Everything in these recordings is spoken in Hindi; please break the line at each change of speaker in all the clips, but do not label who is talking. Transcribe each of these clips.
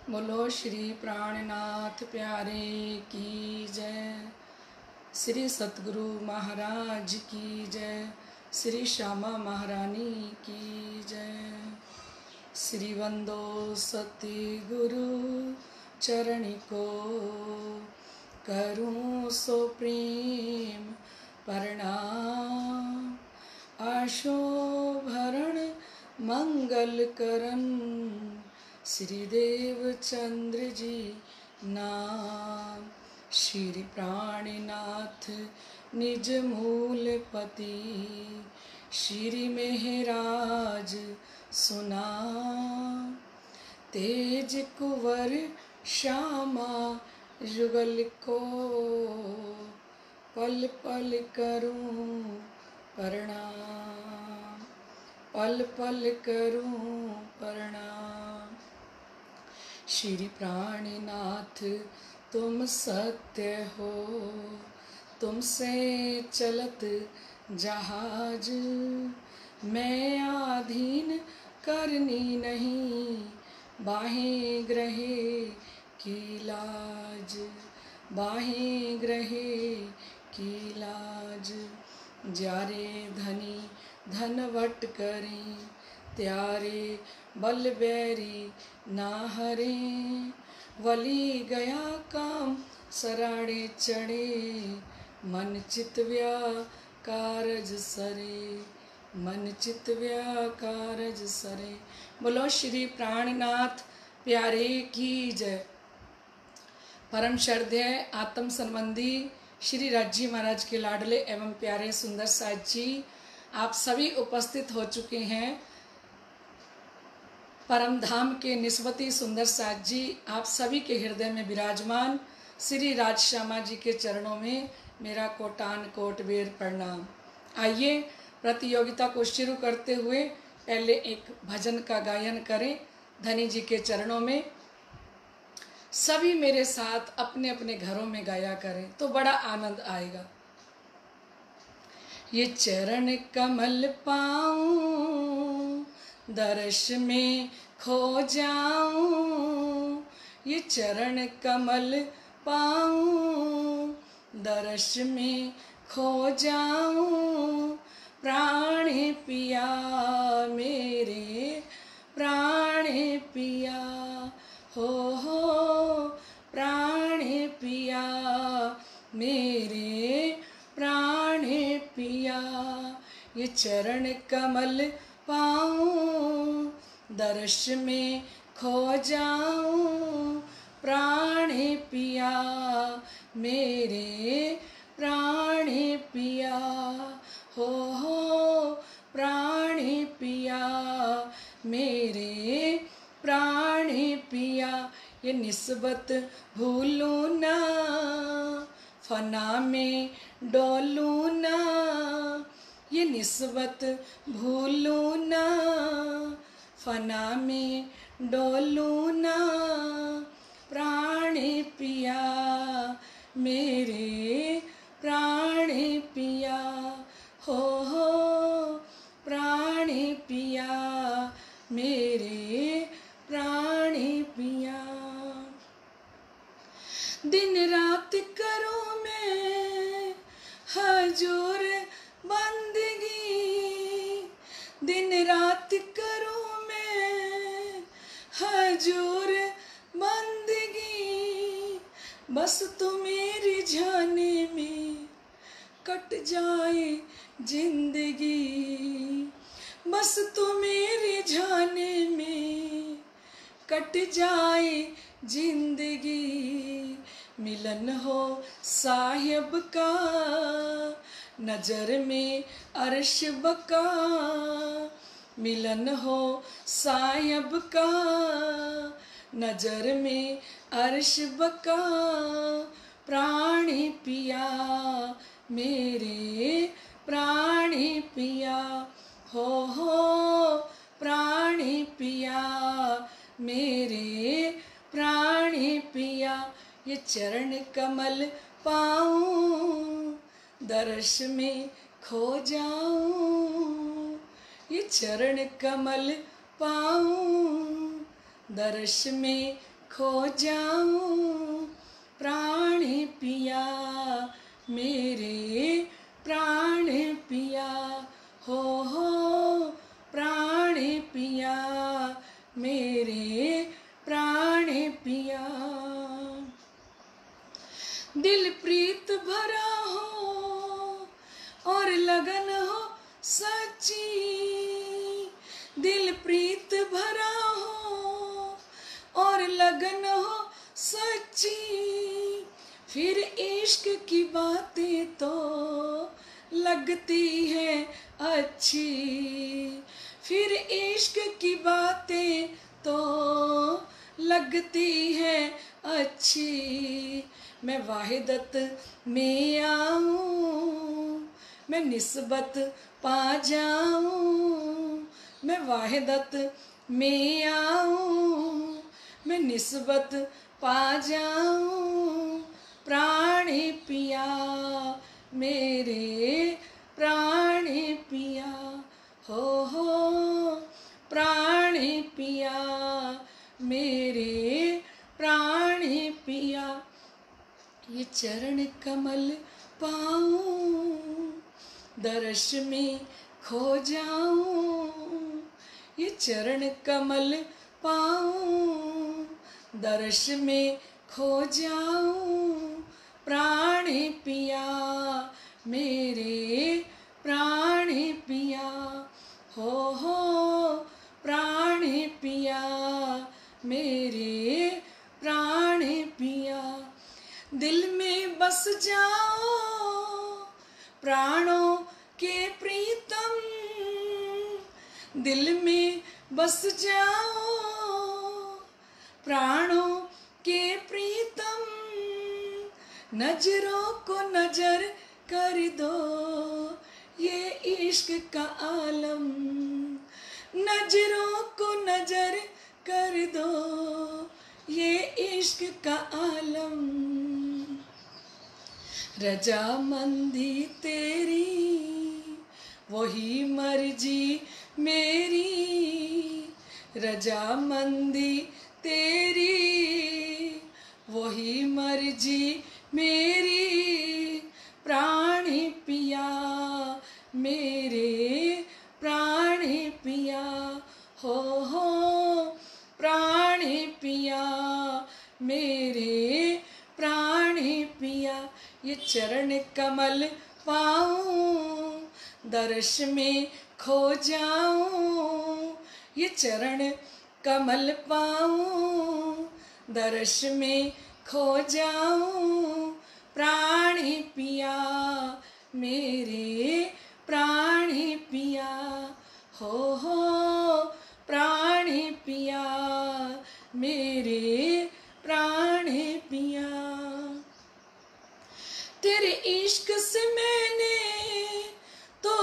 बोलो श्री प्राणनाथ प्यारे की जय। श्री सतगुरु महाराज की जय। श्री श्यामा महारानी की जय। श्री वंदो सती गुरु चरण को करूं सो प्रेम प्रणाम। आशो भरण मंगल करन श्री देव चंद्र जी नाम। श्री प्राणनाथ निज मूल पति श्री मेहराज सुना। तेज कुंवर श्यामा युगल को पल पल करूं प्रणाम। पल पल करूं प्रणाम। श्री प्राणनाथ तुम सत्य हो, तुमसे चलत जहाज। मैं आधीन करनी नहीं, बाहें ग्रहे की लाज। बाहें ग्रहे की लाज। जारे धनी धनवट करें, त्यारे बल बैरी ना हरे। वली गया काम सराड़े चढ़े, मन चित व्याकारज सरे। मन चित व्याकारज सरे। बोलो श्री प्राणनाथ प्यारे की जय। परम श्रद्धेय आत्म संबंधी श्री राजी महाराज के लाडले एवं प्यारे सुंदर साथ जी, आप सभी उपस्थित हो चुके हैं। परम धाम के निस्वती सुंदर साथ जी, आप सभी के हृदय में विराजमान श्री राज श्यामा जी के चरणों में मेरा कोटान कोट बेर प्रणाम। आइए प्रतियोगिता को शुरू करते हुए पहले एक भजन का गायन करें धनी जी के चरणों में। सभी मेरे साथ अपने अपने घरों में गाया करें तो बड़ा आनंद आएगा। ये चरण कमल पाऊं, दर्श में खो जाऊं। ये चरण कमल पाऊं, दर्श में खो जाऊं। प्राण पिया मेरे, प्राण पिया हो, प्राण पिया मेरे, प्राण पिया। ये चरण कमल पाऊं, दर्श में खो जाऊं। प्राण पिया मेरे, प्राण पिया हो, प्राण पिया मेरे, प्राण पिया। ये निस्बत भूलूं ना, फना में डोलूं ना। ये निस्बत भूलूं ना, फना में डोलूं ना। प्राण पिया मेरे, प्राण पिया हो, प्राण पिया मेरे, प्राण पिया। दिन रात करूं मैं हजूर बंदगी, दिन रात करूं मैं हजूर बंदगी। बस तू मेरी जाने में कट जाए जिंदगी। बस तू मेरे जाने में कट जाए जिंदगी। मिलन हो साहिब का, नजर में अर्श बका। मिलन हो साहिब का, नजर में अर्श बका। प्राण पिया मेरे, प्राण पिया हो, प्राण पिया मेरे, प्राण पिया। ये चरण कमल पाऊं, दर्श में खो जाऊं। ये चरण कमल पाऊं, दर्श में खो जाऊं प्राण पिया मेरे प्राण पिया हो प्राण पिया मेरे प्राण पिया। दिल प्रीत भरा हो और लगन हो सच्ची, दिल प्रीत भरा हो और लगन हो सच्ची, फिर इश्क की बातें तो लगती है अच्छी, फिर इश्क की बातें तो लगती है अच्छी। मैं वाहिदत में आऊं मैं निस्बत पा जाऊं, मैं वाहिदत में आऊं मैं निस्बत पा जाऊं प्राण पिया मेरे प्राण पिया हो प्राण पिया मेरे प्राण पिया। ये चरण कमल पाऊं दर्श में खो जाऊं, ये चरण कमल पाऊं दर्श में खो जाऊं प्राण पिया मेरे प्राण पिया हो प्राण पिया मेरे प्राण पिया। दिल में बस जाओ प्राणों के प्रीतम, दिल में बस जाओ प्राणों के प्रीतम, नजरों को नजर कर दो ये इश्क का आलम, नजरों को नजर कर दो ये इश्क का आलम। रजामंदी तेरी वही मर्जी मेरी, रजामंदी तेरी वही मर्जी मेरी प्राण पिया मेरे प्राण पिया हो प्राण पिया मेरे प्राण पिया। ये चरण कमल पाऊं दर्श में खो जाऊं, ये चरण कमल पाऊं दर्श में खो जाऊं प्राण पिया मेरे प्राण पिया हो प्राण पिया मेरे प्राण पिया। तेरे इश्क से मैंने तो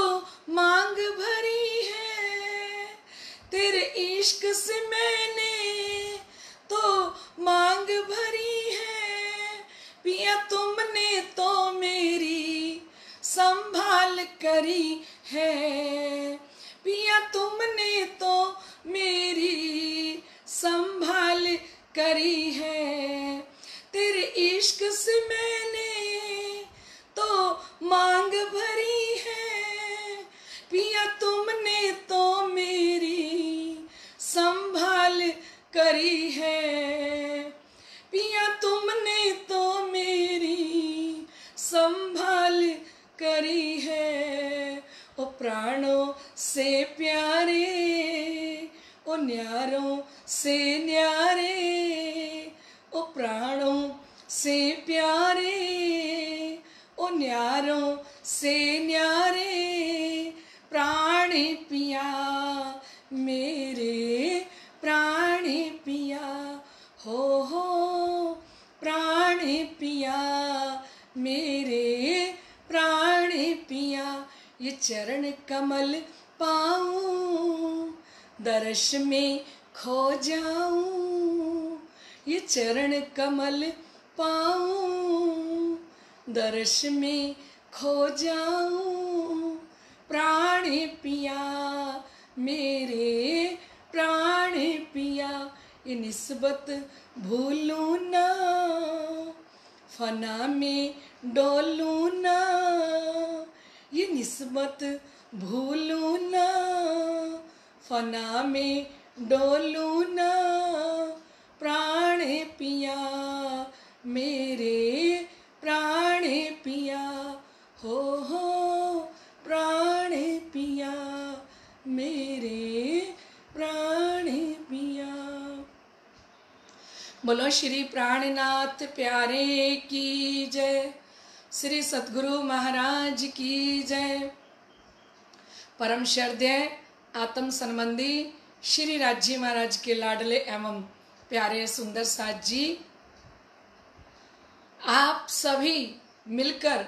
मांग भरी है, तेरे इश्क से मैंने तो मांग भरी है, पिया तुमने तो मेरी संभाल करी है, पिया तुमने तो मेरी संभाल करी है। तेरे इश्क से मैंने तो मांग भरी है, पिया तुमने तो मेरी संभाल करी है, पिया तुमने तो मेरी संभाल करी है। ओ प्राणों से प्यारे ओ न्यारों से न्यारे, ओ प्राणों से प्यारे ओ न्यारों से न्यारे प्राण पिया मेरे प्राण पिया हो प्राण पिया मेरे प्राण पिया। ये चरण कमल पाऊं दर्श में खो जाऊं, ये चरण कमल पाऊं दर्श में खो जाऊं प्राण पिया मेरे प्राण पिया। ये निस्बत भूलूं ना, फना में डोलूं ना, ये निस्बत भूलूं ना, फना में डोलूं ना, प्राण पिया मेरे प्राण पिया, हो प्राण पिया मेरे प्राण पिया। बोलो श्री प्राणनाथ प्यारे की जय, श्री सतगुरु महाराज की जय। परम श्रद्धेय आत्म संबंधी श्री राजी महाराज के लाडले एवं प्यारे सुंदर साथ जी, आप सभी मिलकर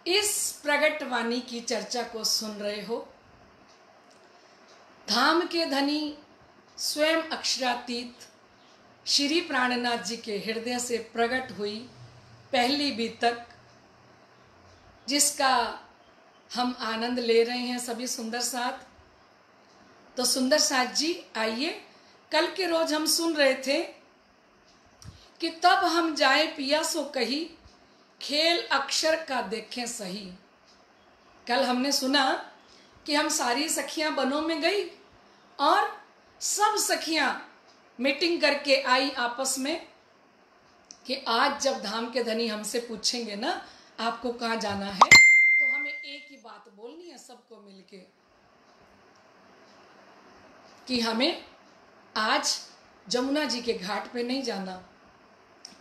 इस प्रगट वाणी की चर्चा को सुन रहे हो। धाम के धनी स्वयं अक्षरातीत श्री प्राणनाथ जी के हृदय से प्रकट हुई पहली बीतक, जिसका हम आनंद ले रहे हैं सभी सुंदर साथ। तो सुंदर साथ जी आइए, कल के रोज हम सुन रहे थे कि तब हम जाए पिया सो कही, खेल अक्षर का देखें सही। कल हमने सुना कि हम सारी सखियां बनों में गई और सब सखियां मीटिंग करके आई आपस में कि आज जब धाम के धनी हमसे पूछेंगे ना आपको कहाँ जाना है, तो हमें एक ही बात बोलनी है सबको मिलके कि हमें आज जमुना जी के घाट पे नहीं जाना,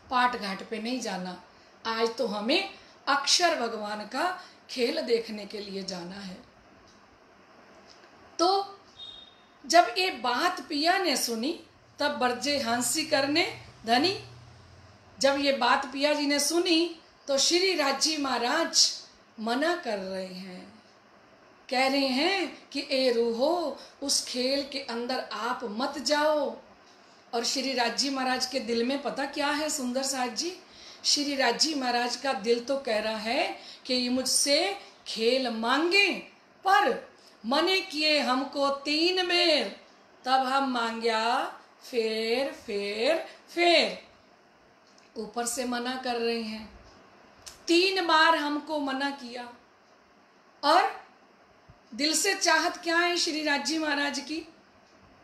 पाट घाट पे नहीं जाना, आज तो हमें अक्षर भगवान का खेल देखने के लिए जाना है। तो जब ये बात पिया ने सुनी तब बरजे हंसी करने धनी। जब ये बात पिया जी ने सुनी तो श्री राजी महाराज मना कर रहे हैं, कह रहे हैं कि ए रूहो उस खेल के अंदर आप मत जाओ। और श्री राजी महाराज के दिल में पता क्या है सुंदर साथ जी, श्री राजी महाराज का दिल तो कह रहा है कि ये मुझसे खेल मांगे, पर मने किए हमको 3 बेर, तब हम मांग्या फिर ऊपर से मना कर रहे हैं। 3 बार हमको मना किया और दिल से चाहत क्या है श्री राजी महाराज की?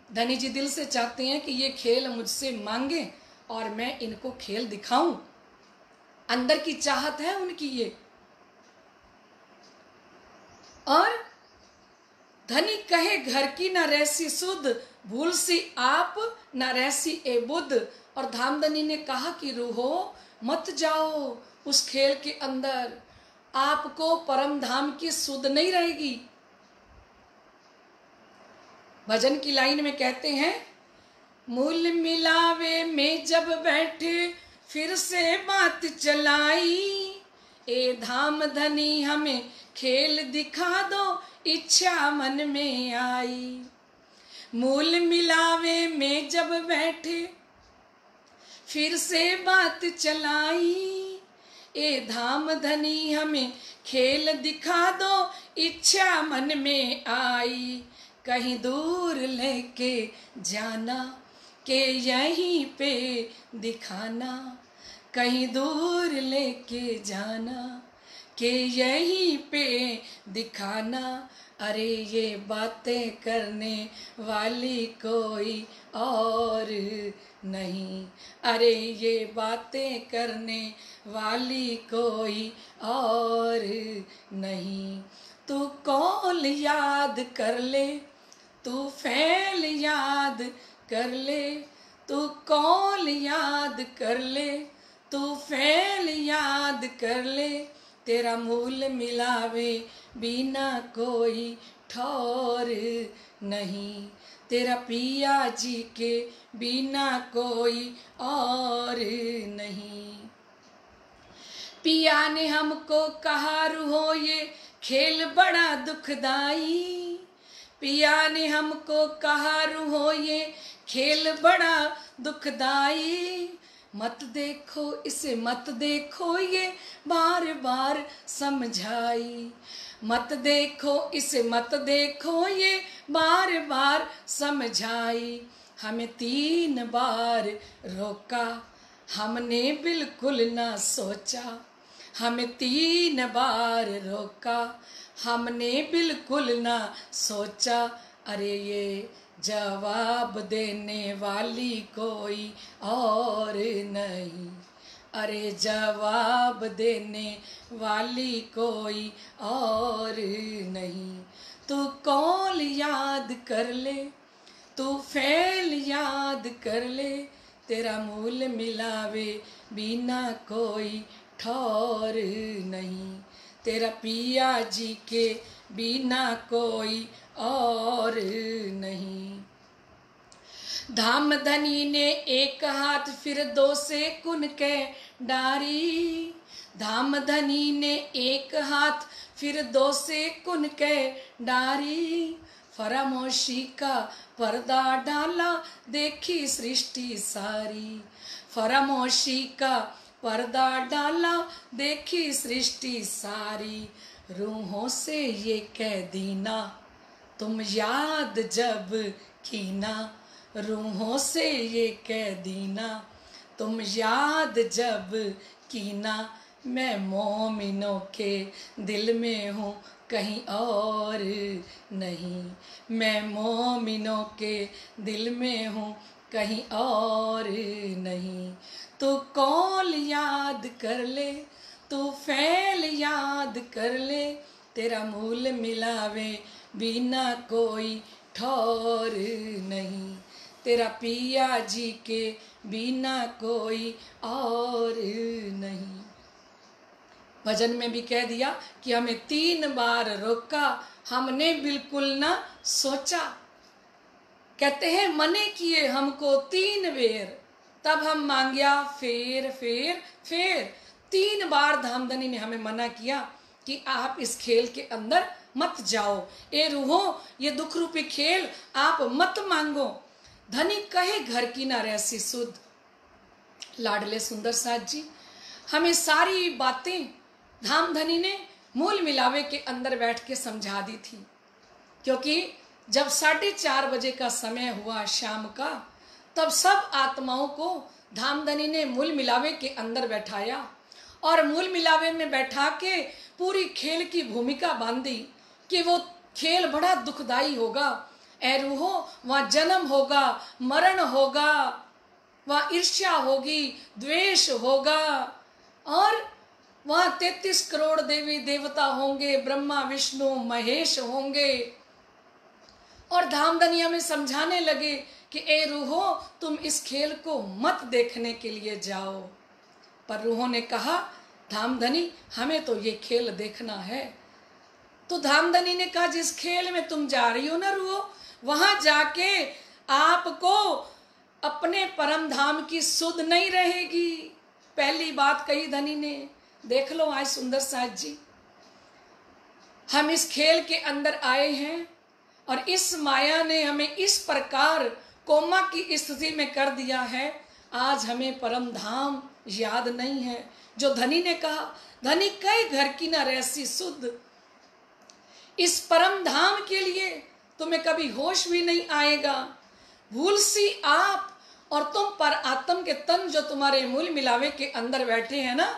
धनी जी दिल से चाहते हैं कि ये खेल मुझसे मांगे और मैं इनको खेल दिखाऊं। अंदर की चाहत है उनकी ये। और धनी कहे घर की न रहसी सुध, भूल सी आप न रहसी ए बुध। और धामधनी ने कहा कि रूहो मत जाओ उस खेल के अंदर, आपको परम धाम की सुध नहीं रहेगी। भजन की लाइन में कहते हैं, मूल मिलावे में जब बैठे फिर से बात चलाई, ए धाम धनी हमें खेल दिखा दो इच्छा मन में आई। मूल मिलावे में जब बैठे फिर से बात चलाई, ए धाम धनी हमें खेल दिखा दो इच्छा मन में आई। कहीं दूर लेके जाना के यहीं पे दिखाना, कहीं दूर लेके जाना के यहीं पे दिखाना। अरे ये बातें करने वाली कोई और नहीं, अरे ये बातें करने वाली कोई और नहीं। तू कौल याद कर ले, तू फैल याद कर ले, तू कौल याद कर ले, तू फैल याद कर ले। तेरा मूल मिलावे बिना कोई ठौर नहीं, तेरा पिया जी के बिना कोई और नहीं। पिया ने हमको कहा रूहो ये खेल बड़ा दुखदाई, पिया ने हमको कहा रूहो ये खेल बड़ा दुखदाई। मत देखो इसे मत देखो ये बार बार समझाई, मत देखो इसे मत देखो ये बार बार समझाई। हमें 3 बार रोका हमने बिल्कुल ना सोचा, हमें 3 बार रोका हमने बिल्कुल ना सोचा। अरे ये जवाब देने वाली कोई और नहीं, अरे जवाब देने वाली कोई और नहीं। तू कौल याद कर ले, तू फैल याद कर ले, तेरा मूल मिलावे बिना कोई ठौर नहीं, तेरा पिया जी के बिना कोई और नहीं। धाम धनी ने एक हाथ फिर 2 से कुन के डारी, धाम धनी ने एक हाथ फिर 2 से कुन के डारी। फरामोशी का पर्दा डाला देखी सृष्टि सारी, फरामोशी का पर्दा डाला देखी सृष्टि सारी। रूहों से ये कह दीना तुम याद जब कीना, रूहों से ये कह दीना तुम याद जब कीना। मैं मोमिनों के दिल में हूँ कहीं और नहीं, मैं मोमिनों के दिल में हूँ कहीं और नहीं। तू कौल याद कर ले, तू फैल याद कर ले, तेरा मूल मिलावे बिना कोई ठौर नहीं, तेरा पिया जी के बिना कोई और नहीं। भजन में भी कह दिया कि हमें 3 बार रोका हमने बिल्कुल ना सोचा। कहते हैं मने किए हमको 3 बेर, तब हम मांगिया फेर फेर फेर। 3 बार धामधनी ने हमें मना किया कि आप इस खेल के अंदर मत जाओ, ए रूहो ये दुख रूपी खेल आप मत मांगो। धनी कहे घर की ना रहसी सुध। लाडले सुंदर साथ जी हमें सारी बातें धामधनी ने मूल मिलावे के अंदर बैठ के समझा दी थी, क्योंकि जब 4:30 बजे का समय हुआ शाम का, तब सब आत्माओं को धामधनी ने मूल मिलावे के अंदर बैठाया और मूल मिलावे में बैठा के पूरी खेल की भूमिका बांधी कि वो खेल बड़ा दुखदाई होगा। ए रूहो वहाँ जन्म होगा, मरण होगा, वहाँ ईर्ष्या होगी, द्वेष होगा और वहाँ 33 करोड़ देवी देवता होंगे, ब्रह्मा विष्णु महेश होंगे। और धामधनिया में समझाने लगे कि ए रूहो तुम इस खेल को मत देखने के लिए जाओ। पर रूहों ने कहा धामधनी हमें तो ये खेल देखना है। तो धामधनी ने कहा जिस खेल में तुम जा रही हो ना रूहो, वहां जाके आपको अपने परम धाम की सुध नहीं रहेगी। पहली बात कही धनी ने। देख लो आज सुंदर साथ जी हम इस खेल के अंदर आए हैं और इस माया ने हमें इस प्रकार कोमा की स्थिति में कर दिया है, आज हमें परम धाम याद नहीं है। जो धनी ने कहा, धनी कई घर की ना रहसी सुध। इस परम धाम के लिए तुम्हें कभी होश भी नहीं आएगा। भूल सी आप और तुम पर आत्म के तन जो तुम्हारे मूल मिलावे के अंदर बैठे हैं ना,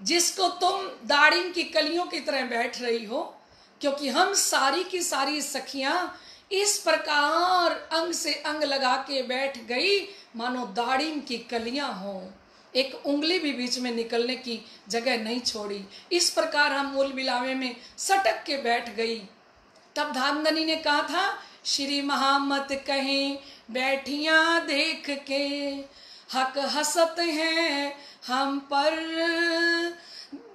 जिसको तुम दाड़िम की कलियों की तरह बैठ रही हो, क्योंकि हम सारी की सारी सखियां इस प्रकार अंग से अंग लगा के बैठ गई मानो दाड़िम की कलियां हों, एक उंगली भी बीच में निकलने की जगह नहीं छोड़ी। इस प्रकार हम मूल मिलावे में सटक के बैठ गई। तब धामधनी ने कहा था श्री महामत कहें बैठियां देख के, हक हसत हैं हम पर,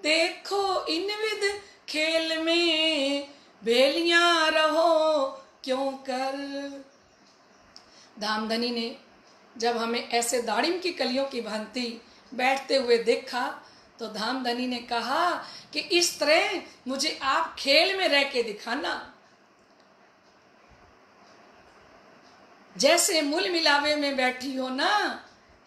देखो इन विध खेल में बेलियां रहो क्यों कर। धामधनी ने जब हमें ऐसे दाड़िम की कलियों की भांति बैठते हुए देखा तो धामधनी ने कहा कि इस तरह मुझे आप खेल में रह के दिखाना। जैसे मूल मिलावे में बैठी हो ना,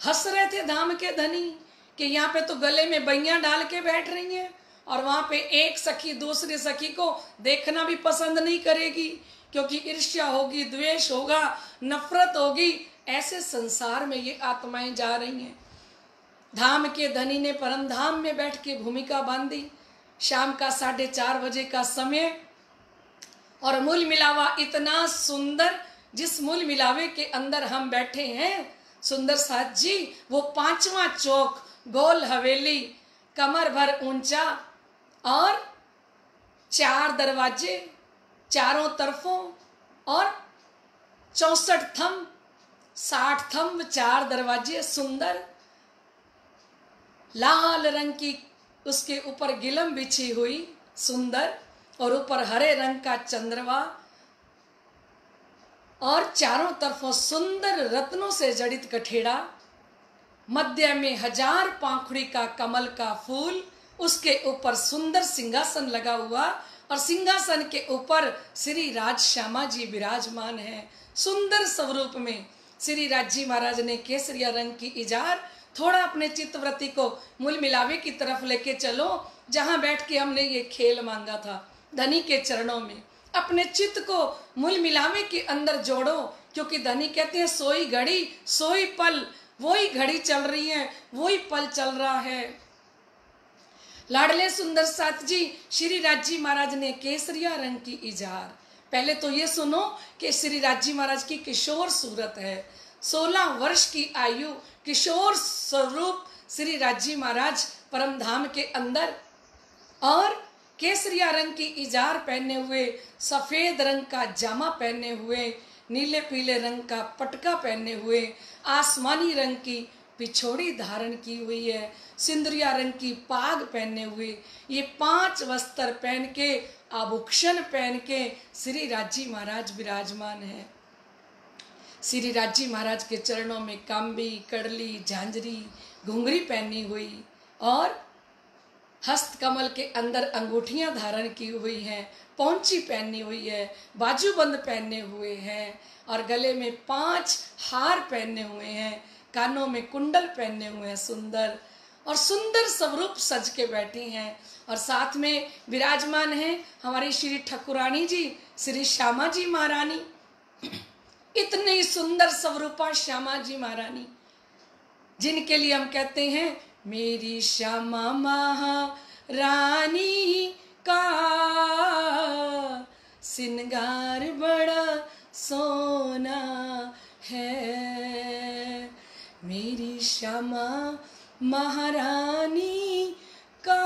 हंस रहे थे धाम के धनी कि यहाँ पे तो गले में बैया डाल के बैठ रही हैं, और वहां पे एक सखी दूसरी सखी को देखना भी पसंद नहीं करेगी, क्योंकि ईर्ष्या होगी, द्वेष होगा, नफरत होगी। ऐसे संसार में ये आत्माएं जा रही हैं। धाम के धनी ने परम धाम में बैठ के भूमिका बांधी। शाम का 4:30 बजे का समय, और मूल मिलावा इतना सुंदर, जिस मूल मिलावे के अंदर हम बैठे हैं सुंदर साथ जी, वो 5वां चौक, गोल हवेली, कमर भर ऊंचा, और 4 दरवाजे चारों तरफों, और 64 थंब, 60 थंब, 4 दरवाजे, सुंदर लाल रंग की उसके ऊपर गिलम बिछी हुई सुंदर, और ऊपर हरे रंग का चंद्रमा, और चारों तरफों सुंदर रत्नों से जड़ित कठेड़ा, मध्य में 1000 पाखुड़ी का कमल का फूल, उसके ऊपर सुंदर सिंहासन लगा हुआ, और सिंहासन के ऊपर श्री राज श्यामा जी विराजमान हैं। सुंदर स्वरूप में श्री राज जी महाराज ने केसरिया रंग की इजार, थोड़ा अपने चित्तवृत्ति को मूल मिलावे की तरफ लेके चलो, जहां बैठ के हमने ये खेल मांगा था धनी के चरणों में। अपने चित्त को मूल मिलावे के अंदर जोड़ो, क्योंकि धनी कहते हैं सोई घड़ी सोई पल, वही घड़ी चल रही है, वही पल चल रहा है। लाडले सुंदर साथ जी, श्री राज जी महाराज ने केसरिया रंग की इजार। पहले तो ये सुनो कि श्री राज जी महाराज की किशोर सूरत है, 16 वर्ष की आयु, किशोर स्वरूप श्री राज जी महाराज परम धाम के अंदर, और केसरिया रंग की इजार पहने हुए, सफेद रंग का जामा पहने हुए, नीले पीले रंग का पटका पहने हुए, आसमानी रंग की पिछोड़ी धारण की हुई है, सिंदूरिया रंग की पाग पहने हुए, ये 5 वस्त्र पहन के, आभूषण पहन के श्री राज जी महाराज विराजमान है। श्री राज जी महाराज के चरणों में कांबी, कड़ली, झांझरी, घुंघरी पहनी हुई, और हस्त कमल के अंदर अंगूठियां धारण की हुई हैं, पौंची पहनी हुई है, बाजूबंद पहने हुए हैं, और गले में 5 हार पहने हुए हैं, कानों में कुंडल पहने हुए हैं सुंदर, और सुंदर स्वरूप सज के बैठी हैं। और साथ में विराजमान हैं हमारी श्री ठकुरानी जी, श्री श्यामा जी महारानी। इतनी सुंदर स्वरूपा श्यामा जी महारानी, जिनके लिए हम कहते हैं मेरी श्यामा महारानी का सिंगार बड़ा सोना है, मेरी श्यामा महारानी का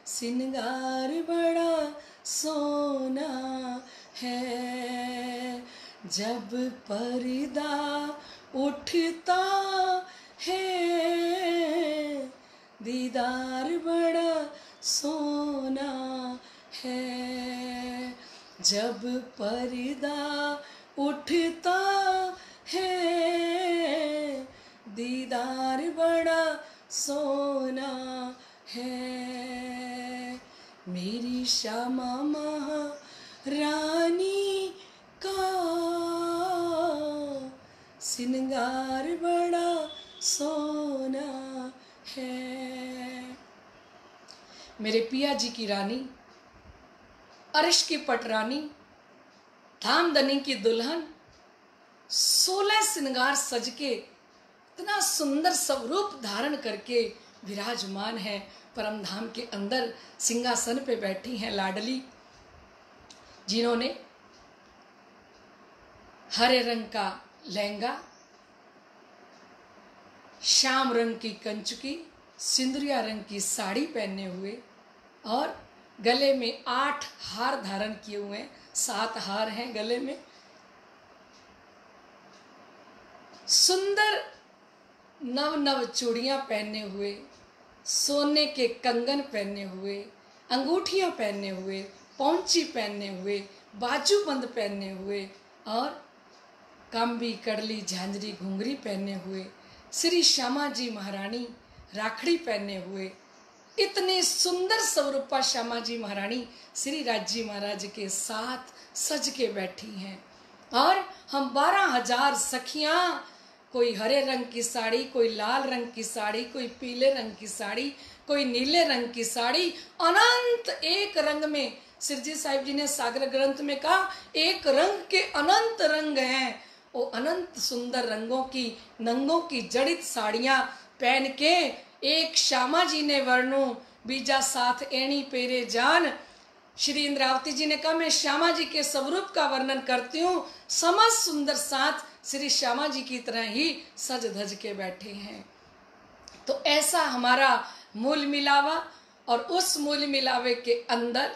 सिंगार बड़ा सोना है। जब पर्दा उठता है दीदार बड़ा सोना है, जब पर्दा उठता है दीदार बड़ा सोना है, मेरी श्यामा महारानी का सिंगार बड़ा सोना है। मेरे पिया जी की रानी, अर्श की पटरानी, धामधनी की दुल्हन, 16 श्रृंगार सज के इतना सुंदर स्वरूप धारण करके विराजमान है परम धाम के अंदर। सिंहासन पे बैठी हैं लाडली, जिन्होंने हरे रंग का लहंगा, श्याम रंग की कंचुकी, सिंदूरिया रंग की साड़ी पहने हुए, और गले में 8 हार धारण किए हुए हैं, 7 हार हैं गले में। सुंदर नव नव चूड़ियां पहने हुए, सोने के कंगन पहने हुए, अंगूठियां पहने हुए, पौंची पहने हुए, बाजूबंद पहने हुए, और कांबी, कड़ली, झांझरी, घुंघरी पहने हुए, श्री श्यामा जी महारानी राखड़ी पहने हुए। इतने सुंदर स्वरूपा श्यामा जी महारानी श्री राज जी महाराज के साथ सज के बैठी हैं, और हम 12,000 सखियां कोई हरे रंग की साड़ी, कोई लाल रंग की साड़ी, कोई पीले रंग की साड़ी, कोई नीले रंग की साड़ी, अनंत एक रंग में। सिरजी साहिब जी ने सागर ग्रंथ में कहा एक रंग के अनंत रंग हैं। वो अनंत सुंदर रंगों की नंगों की जड़ित साड़ियां पहन के एक श्यामा जी ने वर्णु बीजा साथ एणी पेरे जान। श्री इंद्रावती जी ने कहा मैं श्यामा जी के स्वरूप का वर्णन करती हूँ, समस्त सुंदर साथ श्री श्यामा जी की तरह ही सज धज के बैठे हैं। तो ऐसा हमारा मूल मिलावा, और उस मूल मिलावे के अंदर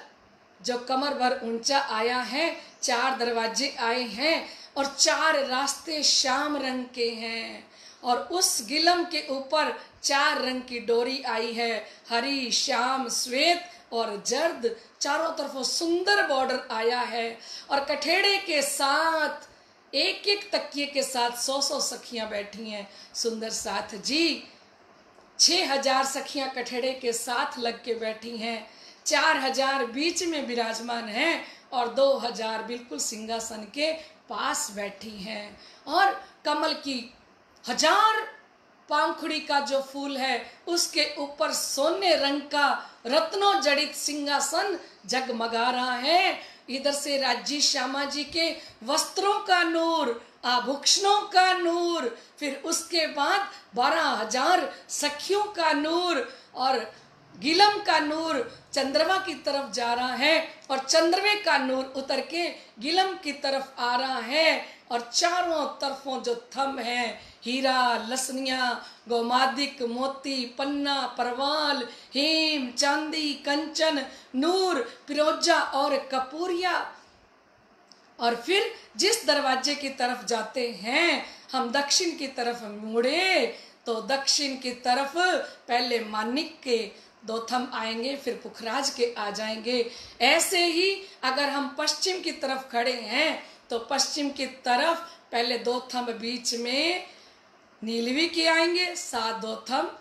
जो कमर भर ऊंचा आया है, 4 दरवाजे आए हैं और 4 रास्ते श्याम रंग के हैं, और उस गिलम के ऊपर 4 रंग की डोरी आई है, हरी, श्याम, श्वेत और जर्द। चारों तरफों सुंदर बॉर्डर आया है, और कठेड़े के साथ एक एक तकिए के साथ 100-100 सखियां बैठी हैं सुंदर साथ जी। 6000 सखियां कठेड़े के साथ लग के बैठी हैं, 4000 बीच में विराजमान हैं और 2000 बिल्कुल सिंहासन के पास बैठी हैं। और कमल की 1000 पांखुड़ी का जो फूल है उसके ऊपर सोने रंग का रत्नों जड़ित सिंहासन जगमगा रहा है। इधर से राज्य श्यामा जी के वस्त्रों का नूर, आभूषणों का नूर, फिर उसके बाद 12,000 सखियों का नूर और गिलम का नूर चंद्रमा की तरफ जा रहा है, और चंद्रमे का नूर उतर के गिलम की तरफ आ रहा है। और चारों तरफों जो थंब है, हीरा, लसनिया, गोमादिक, मोती, पन्ना, परवाल, हेम, चांदी, कंचन, नूर, फिरोजा और कपूरिया। और फिर जिस दरवाजे की तरफ जाते हैं हम, दक्षिण की तरफ मुड़े तो दक्षिण की तरफ पहले मानिक के 2 थंब आएंगे, फिर पुखराज के आ जाएंगे। ऐसे ही अगर हम पश्चिम की तरफ खड़े हैं तो पश्चिम की तरफ पहले 2 थंब बीच में नीलवी के आएंगे, साथ 2 थंब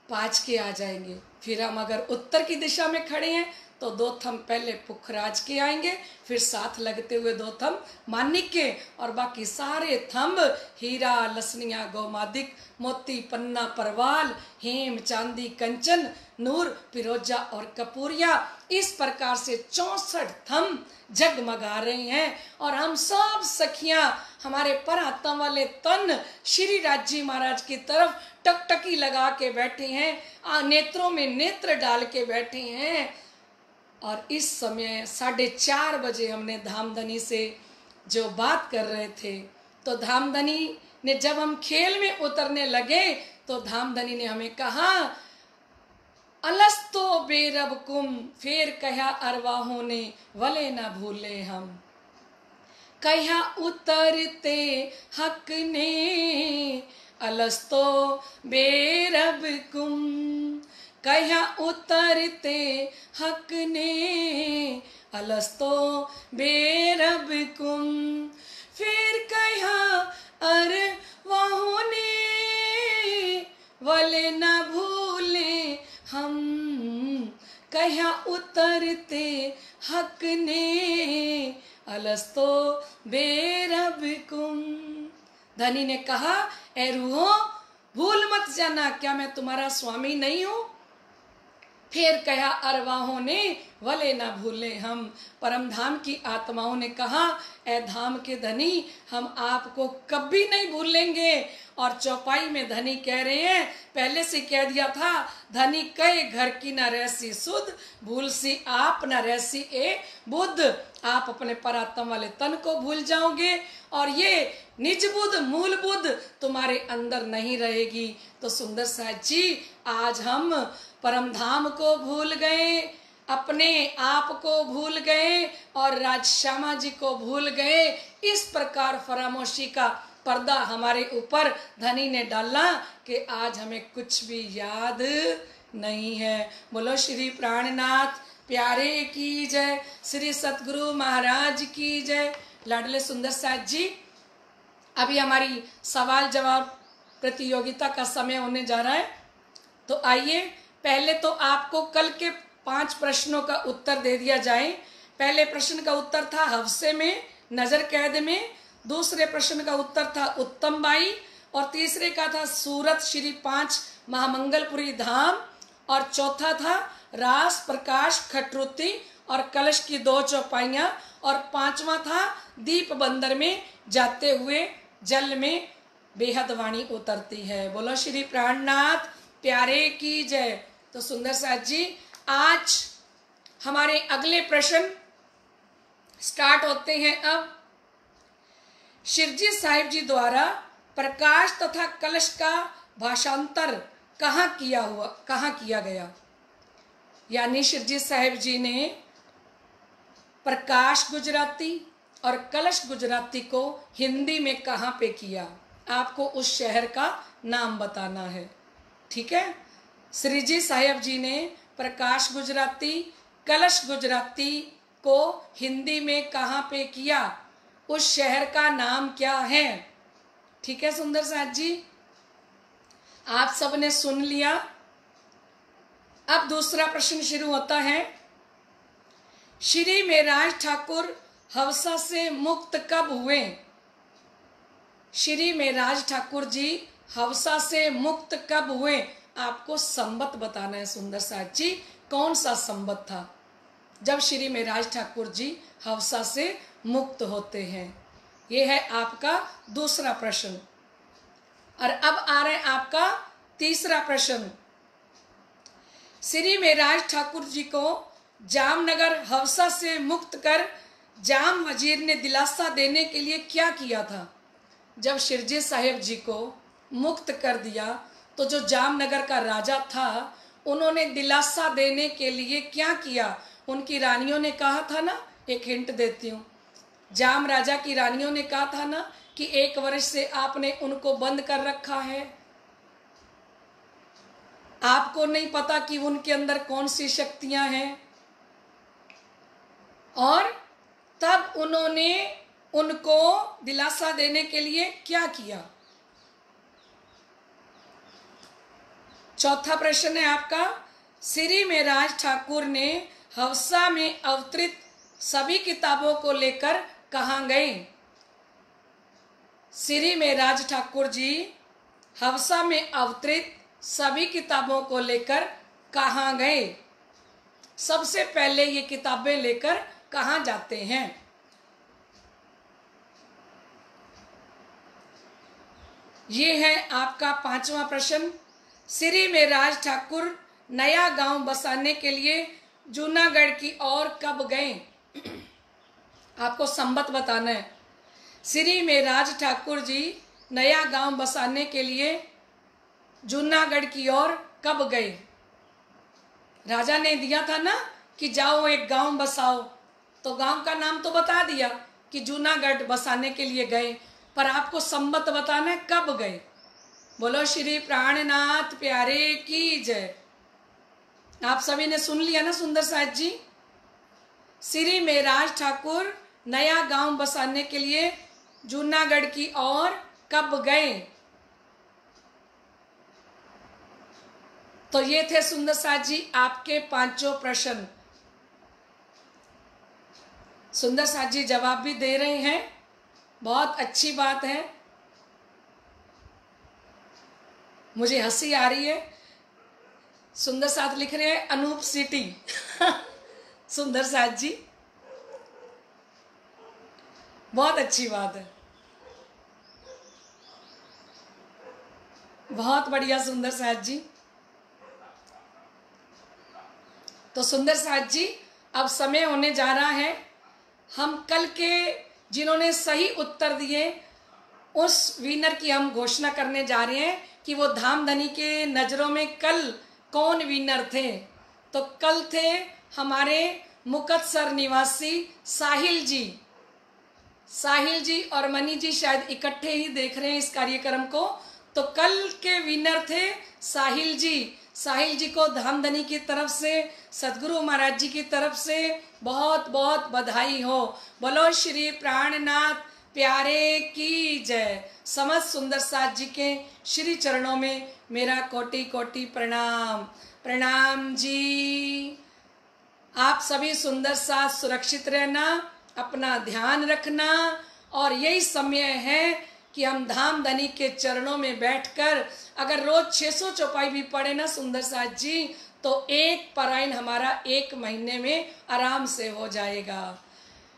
5 के आ जाएंगे। फिर हम अगर उत्तर की दिशा में खड़े हैं तो 2 थंब पहले पुखराज के आएंगे, फिर साथ लगते हुए 2 थंब मानिक के, और बाकी सारे थंब हीरा, लसनिया, गोमादिक, मोती, पन्ना, परवाल, हेम, चांदी, कंचन, नूर, फिरोजा और कपूरिया। इस प्रकार से 64 थंब जगमगा रहे हैं, और हम सब सखियां हमारे परात्मा वाले तन श्री राज्य महाराज की तरफ टकटकी लगा के बैठे हैं, नेत्रों में नेत्र डाल के बैठे हैं। और इस समय 4:30 बजे हमने धामधनी से जो बात कर रहे थे, तो धामधनी ने जब हम खेल में उतरने लगे तो धामधनी ने हमें कहा अलस्तो बेरब कुम, फिर कहा अरवाहों ने वले ना भूले हम, कहा उतरते हक ने अलस्तो बेरब कुम, कहा उतरते हक ने अलस्तो बेरब कुम, फिर कहा अरवाहों ने वले न भूले हम, कहा उतरते हक ने अलस्तो बेरब कुम। धनी ने कहा ए रूहो भूल मत जाना, क्या मैं तुम्हारा स्वामी नहीं हूं? फिर कहा अरवाहों ने वले ना भूले हम, परम धाम की आत्माओं ने कहा ए धाम के धनी हम आपको कभी नहीं भूलेंगे। और चौपाई में धनी कह रहे हैं, पहले से कह दिया था धनी कई घर की न रहसी सुध, भूल सी आप न रहसी ए बुद्ध। आप अपने परात्मा वाले तन को भूल जाओगे और ये निज बुद्ध मूल बुद्ध तुम्हारे अंदर नहीं रहेगी। तो सुंदर साथ जी आज हम परम धाम को भूल गए, अपने आप को भूल गए और राजश्यामा जी को भूल गए। इस प्रकार फरामोशी का पर्दा हमारे ऊपर धनी ने डाला कि आज हमें कुछ भी याद नहीं है। बोलो श्री प्राणनाथ प्यारे की जय, श्री सतगुरु महाराज की जय। लाडले सुंदर साथ जी अभी हमारी सवाल जवाब प्रतियोगिता का समय होने जा रहा है, तो आइए पहले तो आपको कल के 5 प्रश्नों का उत्तर दे दिया जाए। पहले प्रश्न का उत्तर था हफ्से में नजर कैद में, दूसरे प्रश्न का उत्तर था उत्तम बाई, और तीसरे का था सूरत श्री 5 महामंगलपुरी धाम, और चौथा था रास प्रकाश खटरुती और कलश की 2 चौपाइयाँ, और 5वां था दीप बंदर में जाते हुए जल में बेहद वाणी उतरती है। बोलो श्री प्राणनाथ प्यारे की जय। तो सुंदर साथ जी, आज हमारे अगले प्रश्न स्टार्ट होते हैं। अब शिरजी साहिब जी द्वारा प्रकाश तथा कलश का भाषांतर कहाँ किया गया? यानी शिरजी साहिब जी ने प्रकाश गुजराती और कलश गुजराती को हिंदी में कहाँ पे किया? आपको उस शहर का नाम बताना है। ठीक है, श्रीजी साहिब जी ने प्रकाश गुजराती कलश गुजराती को हिंदी में कहाँ पे किया? उस शहर का नाम क्या है? ठीक है सुंदर साथ जी, आप सबने सुन लिया। अब दूसरा प्रश्न शुरू होता है। श्री मेराज ठाकुर हवसा से मुक्त कब हुए? श्री मेराज ठाकुर जी हवसा से मुक्त कब हुए? आपको संवत बताना है सुंदर साथ जी, कौन सा संवत था जब श्री मेराज ठाकुर जी हवसा से मुक्त होते हैं? ये है आपका दूसरा प्रश्न। और अब आ रहा है आपका तीसरा प्रश्न। श्री मेराज ठाकुर जी को जामनगर हवसा से मुक्त कर जाम वजीर ने दिलासा देने के लिए क्या किया था? जब शिरजी साहिब जी को मुक्त कर दिया तो जो जामनगर का राजा था, उन्होंने दिलासा देने के लिए क्या किया? उनकी रानियों ने कहा था ना, एक हिंट देती हूँ, जाम राजा की रानियों ने कहा था ना कि 1 वर्ष से आपने उनको बंद कर रखा है, आपको नहीं पता कि उनके अंदर कौन सी शक्तियां हैं। और तब उन्होंने उनको दिलासा देने के लिए क्या किया? चौथा प्रश्न है आपका, श्री मेराज ठाकुर ने हवसा में अवतरित सभी किताबों को लेकर कहाँ गए? श्री मेराज ठाकुर जी हवसा में अवतरित सभी किताबों को लेकर कहाँ गए? सबसे पहले ये किताबें लेकर कहाँ जाते हैं? ये है आपका 5वां प्रश्न। श्री मेराज ठाकुर नया गांव बसाने के लिए जूनागढ़ की ओर कब गए? आपको संवत बताना है। श्री मेराज ठाकुर जी नया गांव बसाने के लिए जूनागढ़ की ओर कब गए? राजा ने दिया था ना कि जाओ एक गांव बसाओ, तो गांव का नाम तो बता दिया कि जूनागढ़ बसाने के लिए गए, पर आपको संवत बताना है कब गए। बोलो श्री प्राणनाथ प्यारे की जय। आप सभी ने सुन लिया ना सुंदर साथ जी। श्री मेराज ठाकुर नया गांव बसाने के लिए जूनागढ़ की ओर कब गए? तो ये थे सुंदर साथ जी आपके 5 प्रश्न। सुंदर साथ जी जवाब भी दे रहे हैं, बहुत अच्छी बात है। मुझे हंसी आ रही है। सुंदर साथ लिख रहे हैं अनूप सिटी सुंदर साथ जी, बहुत अच्छी बात है, बहुत बढ़िया सुंदर साथ जी। तो सुंदर साथ जी अब समय होने जा रहा है। हम कल के जिन्होंने सही उत्तर दिए उस विनर की हम घोषणा करने जा रहे हैं कि वो धामधनी के नज़रों में कल कौन विनर थे। तो कल थे हमारे मुकतसर निवासी साहिल जी। साहिल जी और मनी जी शायद इकट्ठे ही देख रहे हैं इस कार्यक्रम को। तो कल के विनर थे साहिल जी। साहिल जी को धामधनी की तरफ से, सदगुरु महाराज जी की तरफ से बहुत बहुत बधाई हो। बोलो श्री प्राणनाथ प्यारे की जय। समस्त सुंदर साथ जी के श्री चरणों में मेरा कोटि कोटि प्रणाम। प्रणाम जी। आप सभी सुंदर साथ सुरक्षित रहना, अपना ध्यान रखना, और यही समय है कि हम धाम धनी के चरणों में बैठकर अगर रोज 600 चौपाई भी पढ़े ना सुंदर साथ जी, तो एक पारायण हमारा 1 महीने में आराम से हो जाएगा।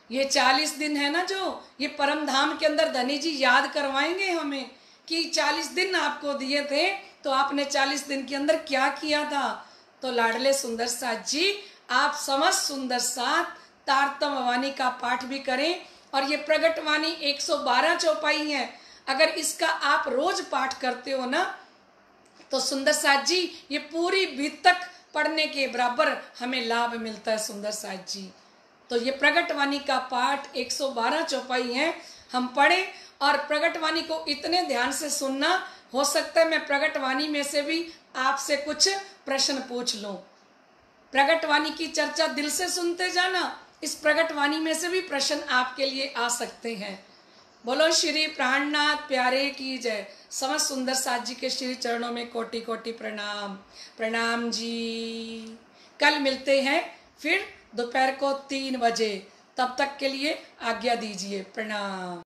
ये 40 दिन है ना जो ये परम धाम के अंदर धनी जी याद करवाएंगे हमें कि 40 दिन आपको दिए थे, तो आपने 40 दिन के अंदर क्या किया था। तो लाडले सुंदर साथ जी, आप समस्त सुंदर साथ तारतम वाणी का पाठ भी करें। और ये प्रगट वाणी 112 चौपाई है, अगर इसका आप रोज पाठ करते हो ना, तो सुंदर साथ जी ये पूरी बीतक पढ़ने के बराबर हमें लाभ मिलता है सुंदर साथ जी। तो ये प्रगट वाणी का पाठ 112 चौपाई है, हम पढ़े और प्रगट वाणी को इतने ध्यान से सुनना। हो सकता है मैं प्रगट वाणी में से भी आपसे कुछ प्रश्न पूछ लूं। प्रगट वाणी की चर्चा दिल से सुनते जाना, इस प्रगट वाणी में से भी प्रश्न आपके लिए आ सकते हैं। बोलो श्री प्राणनाथ प्यारे की जय। समस्त सुंदर साथ जी के श्री चरणों में कोटि कोटि प्रणाम। प्रणाम जी। कल मिलते हैं फिर दोपहर को 3 बजे, तब तक के लिए आज्ञा दीजिए। प्रणाम।